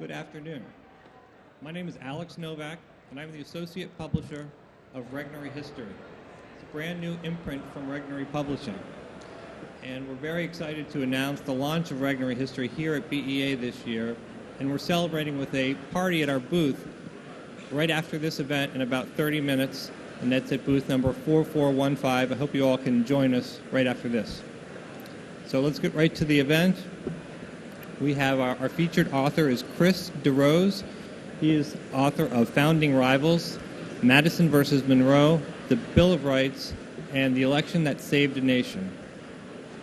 Good afternoon. My name is Alex Novak, and I'm the Associate Publisher of Regnery History. It's a brand new imprint from Regnery Publishing. And we're very excited to announce the launch of Regnery History here at BEA this year. And we're celebrating with a party at our booth right after this event in about 30 minutes. And that's at booth number 4415. I hope you all can join us right after this. So let's get right to the event. We have our featured author is Chris DeRose. He is author of Founding Rivals, Madison versus Monroe, the Bill of Rights, and the Election That Saved a Nation.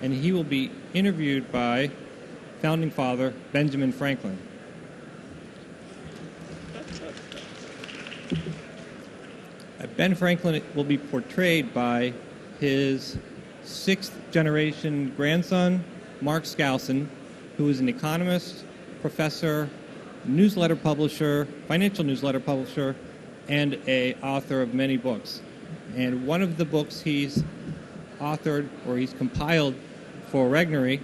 And he will be interviewed by Founding Father Benjamin Franklin. Ben Franklin will be portrayed by his sixth-generation grandson, Mark Skousen, who is an economist, professor, newsletter publisher, financial newsletter publisher, and an author of many books. And one of the books he's authored, or he's compiled for Regnery,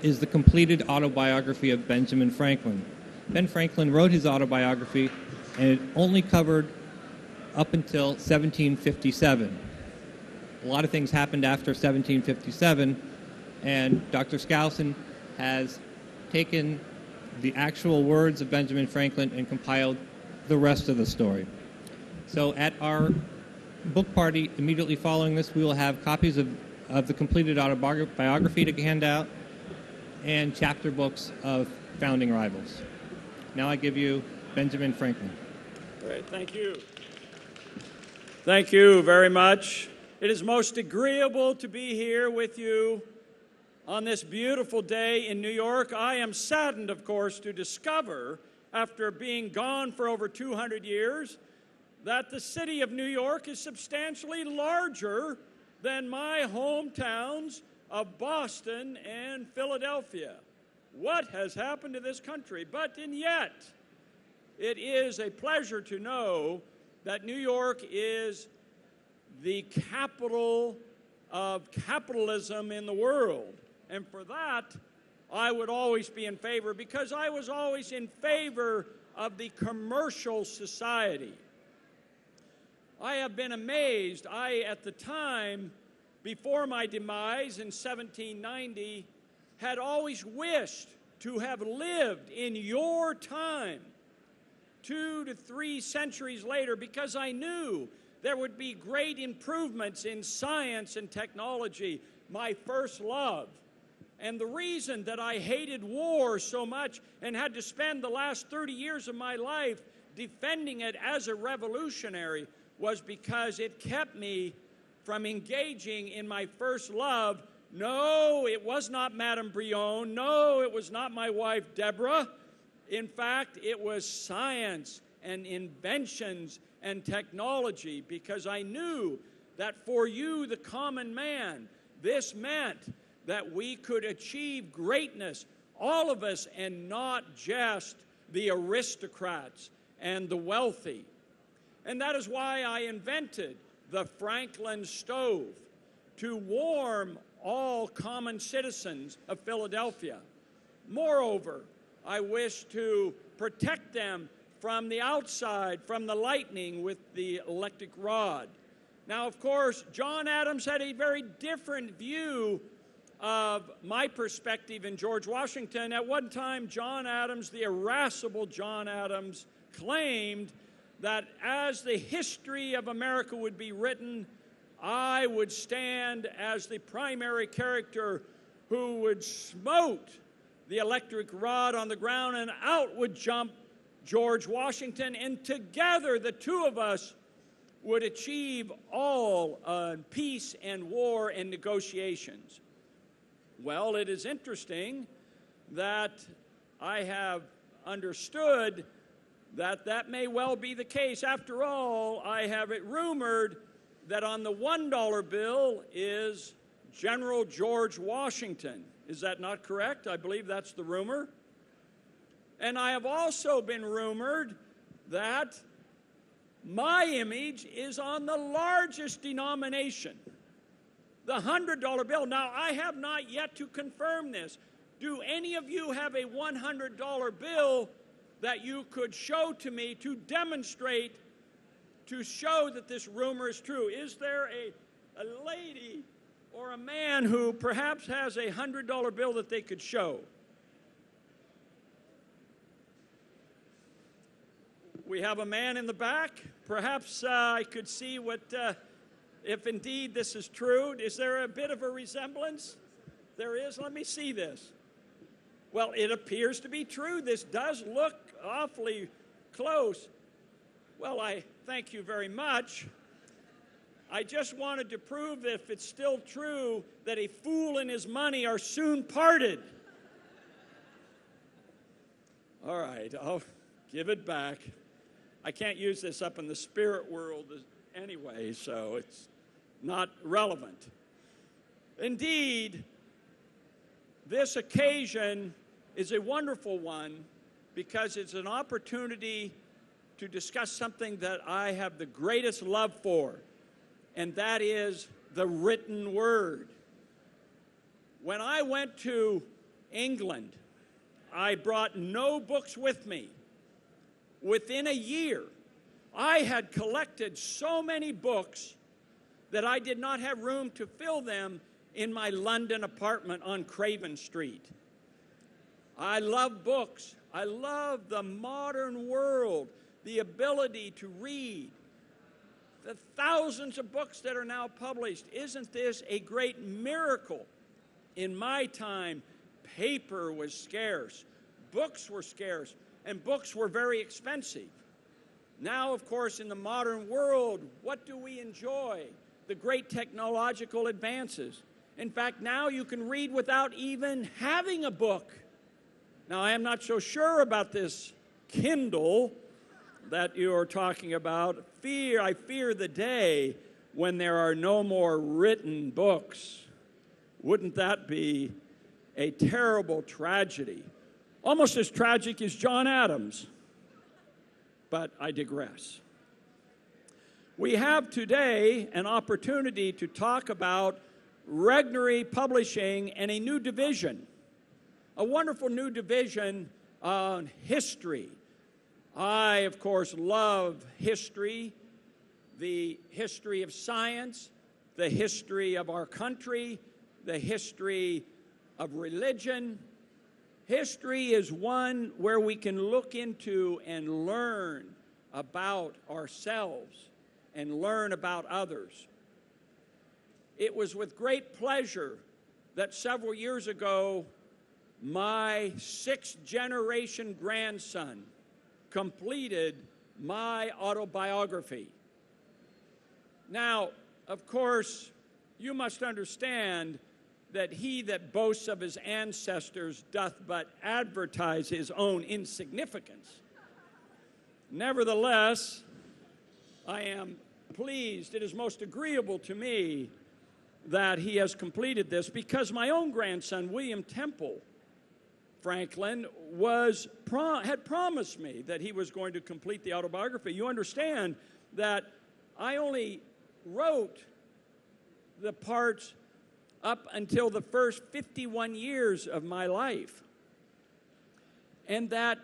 is the completed autobiography of Benjamin Franklin. Ben Franklin wrote his autobiography, and it only covered up until 1757. A lot of things happened after 1757, and Dr. Skousen has taken the actual words of Benjamin Franklin and compiled the rest of the story. So at our book party immediately following this, we will have copies of the completed autobiography to hand out and chapter books of Founding Rivals. Now I give you Benjamin Franklin. Great, thank you. Thank you very much. It is most agreeable to be here with you on this beautiful day in New York. I am saddened, of course, to discover, after being gone for over 200 years, that the city of New York is substantially larger than my hometowns of Boston and Philadelphia. What has happened to this country? But and yet, it is a pleasure to know that New York is the capital of capitalism in the world. And for that, I would always be in favor, because I was always in favor of the commercial society. I have been amazed. At the time, before my demise in 1790, had always wished to have lived in your time 2 to 3 centuries later, because I knew there would be great improvements in science and technology, my first love. And the reason that I hated war so much and had to spend the last 30 years of my life defending it as a revolutionary was because it kept me from engaging in my first love. No, it was not Madame Brionne. No, it was not my wife, Deborah. In fact, it was science and inventions and technology, because I knew that for you, the common man, this meant that we could achieve greatness, all of us, and not just the aristocrats and the wealthy. And that is why I invented the Franklin stove, to warm all common citizens of Philadelphia. Moreover, I wish to protect them from the outside, from the lightning, with the electric rod. Now, of course, John Adams had a very different view of my perspective in George Washington. At one time, John Adams, the irascible John Adams, claimed that as the history of America would be written, I would stand as the primary character who would smote the electric rod on the ground, and out would jump George Washington, and together the two of us would achieve all peace and war and negotiations. Well, it is interesting that I have understood that that may well be the case. After all, I have it rumored that on the $1 bill is General George Washington. Is that not correct? I believe that's the rumor. And I have also been rumored that my image is on the largest denomination, the $100 bill. Now, I have not yet to confirm this, Do any of you have a $100 bill that you could show to me to demonstrate, to show that this rumor is true? Is there a lady or a man who perhaps has a $100 bill that they could show? We have a man in the back. Perhaps I could see what, if indeed this is true. Is there a bit of a resemblance? There is. Let me see this. Well, it appears to be true. This does look awfully close. Well, I thank you very much. I just wanted to prove that if it's still true that a fool and his money are soon parted. All right, I'll give it back. I can't use this up in the spirit world anyway, so it's not relevant. Indeed, this occasion is a wonderful one because it's an opportunity to discuss something that I have the greatest love for, and that is the written word. When I went to England, I brought no books with me. Within a year, I had collected so many books that I did not have room to fill them in my London apartment on Craven Street. I love books. I love the modern world, the ability to read, the thousands of books that are now published. Isn't this a great miracle? In my time, paper was scarce, books were scarce, and books were very expensive. Now, of course, in the modern world, what do we enjoy? The great technological advances. In fact, now you can read without even having a book. Now, I am not so sure about this Kindle that you are talking about. I fear the day when there are no more written books. Wouldn't that be a terrible tragedy? Almost as tragic as John Adams. But I digress. We have today an opportunity to talk about Regnery Publishing and a new division, a wonderful new division on history. I, of course, love history, the history of science, the history of our country, the history of religion. History is one where we can look into and learn about ourselves and learn about others. It was with great pleasure that several years ago, my sixth-generation grandson completed my autobiography. Now, of course, you must understand that he that boasts of his ancestors doth but advertise his own insignificance. Nevertheless, I am pleased. It is most agreeable to me that he has completed this because my own grandson, William Temple Franklin, had promised me that he was going to complete the autobiography. You understand that I only wrote the parts up until the first 51 years of my life. And that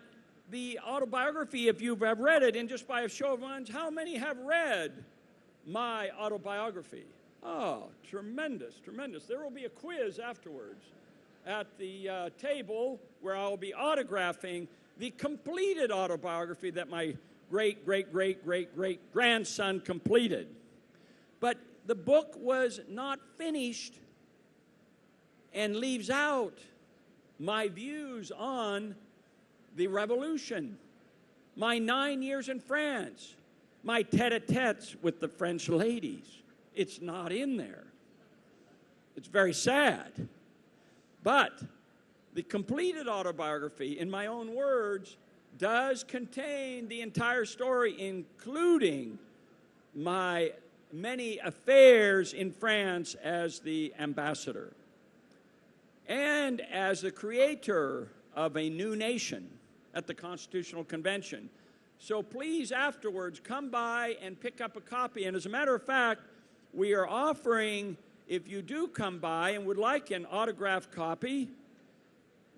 the autobiography, if you have read it, and just by a show of hands, how many have read my autobiography? Oh, tremendous, tremendous. There will be a quiz afterwards at the table where I'll be autographing the completed autobiography that my great-great-great-great-great-grandson completed. But the book was not finished and leaves out my views on the revolution, my 9 years in France, my tete-a-tetes with the French ladies. It's not in there. It's very sad. But the completed autobiography, in my own words, does contain the entire story, including my many affairs in France as the ambassador and as the creator of a new nation at the Constitutional Convention. So please, afterwards, come by and pick up a copy. And as a matter of fact, we are offering, if you do come by and would like an autographed copy,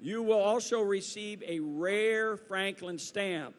You will also receive a rare Franklin stamp.